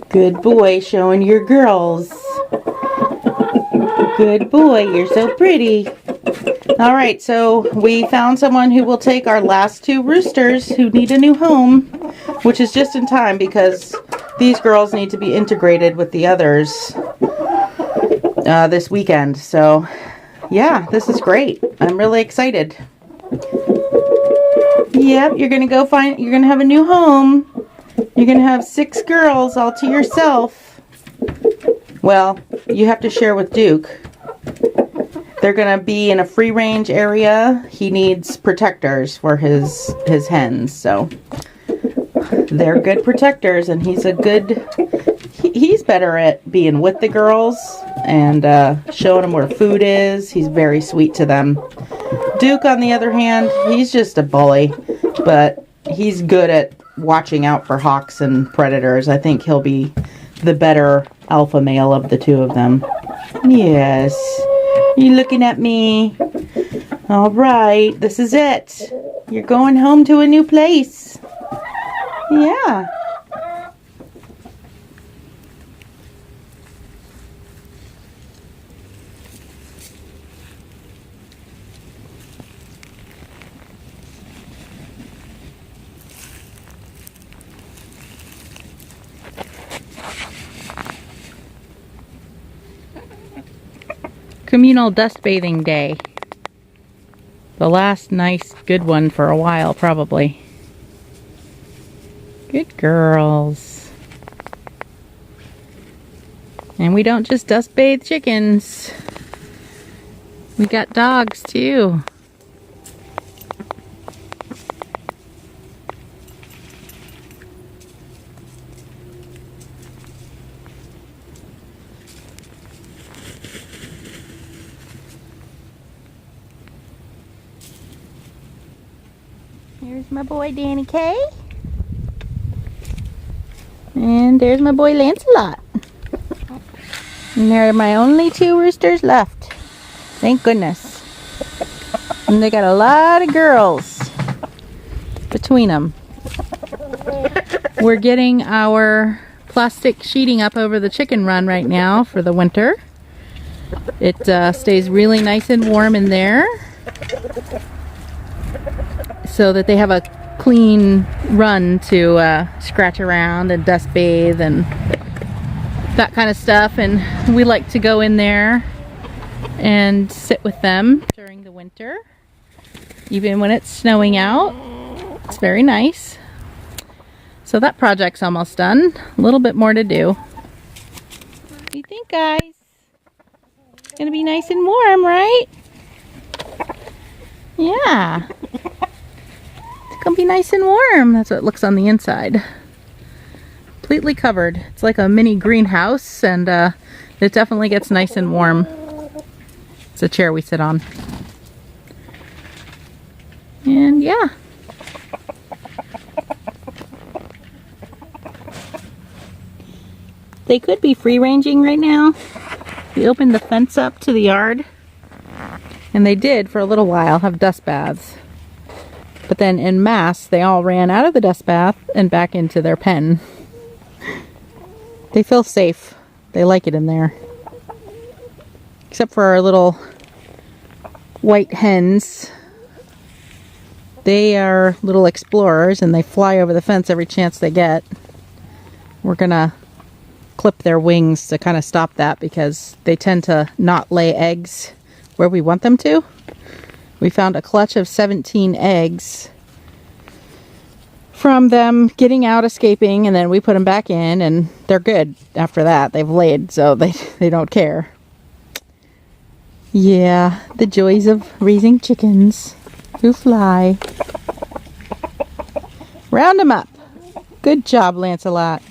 Good boy, showing your girls. Good boy, you're so pretty. All right, so we found someone who will take our last 2 roosters who need a new home, which is just in time because these girls need to be integrated with the others this weekend. So yeah, this is great. I'm really excited. Yep, you're gonna have a new home. You're gonna have 6 girls all to yourself. Well, you have to share with Duke. They're gonna be in a free range area. He needs protectors for his hens, so they're good protectors, and he's better at being with the girls and showing them where food is. He's very sweet to them. Duke, on the other hand, he's just a bully, but he's good at watching out for hawks and predators. I think he'll be the better alpha male of the 2 of them. Yes. You looking at me? All right, this is it. You're going home to a new place. Yeah. Communal dust bathing day. The last nice good one for a while, probably. Good girls. And we don't just dust bathe chickens. We got dogs too. Here's my boy Danny K. And there's my boy Lancelot. And there are my only 2 roosters left. Thank goodness. And they got a lot of girls between them. We're getting our plastic sheeting up over the chicken run right now for the winter. It stays really nice and warm in there, so that they have a clean run to scratch around and dust bathe and that kind of stuff. And we like to go in there and sit with them during the winter, even when it's snowing out. It's very nice. So that project's almost done. A little bit more to do. What do you think, guys? It's gonna be nice and warm, right? Yeah. It's gonna be nice and warm. That's what it looks on the inside. Completely covered. It's like a mini greenhouse, and it definitely gets nice and warm. It's a chair we sit on. And yeah. They could be free ranging right now. We opened the fence up to the yard, and they did for a little while have dust baths. But then en masse, they all ran out of the dust bath and back into their pen. They feel safe. They like it in there. Except for our little white hens. They are little explorers, and they fly over the fence every chance they get. We're gonna clip their wings to kind of stop that, because they tend to not lay eggs where we want them to. We found a clutch of 17 eggs from them getting out, escaping, and then we put them back in, and they're good after that. They've laid, so they don't care. Yeah, the joys of raising chickens who fly. Round them up. Good job, Lancelot.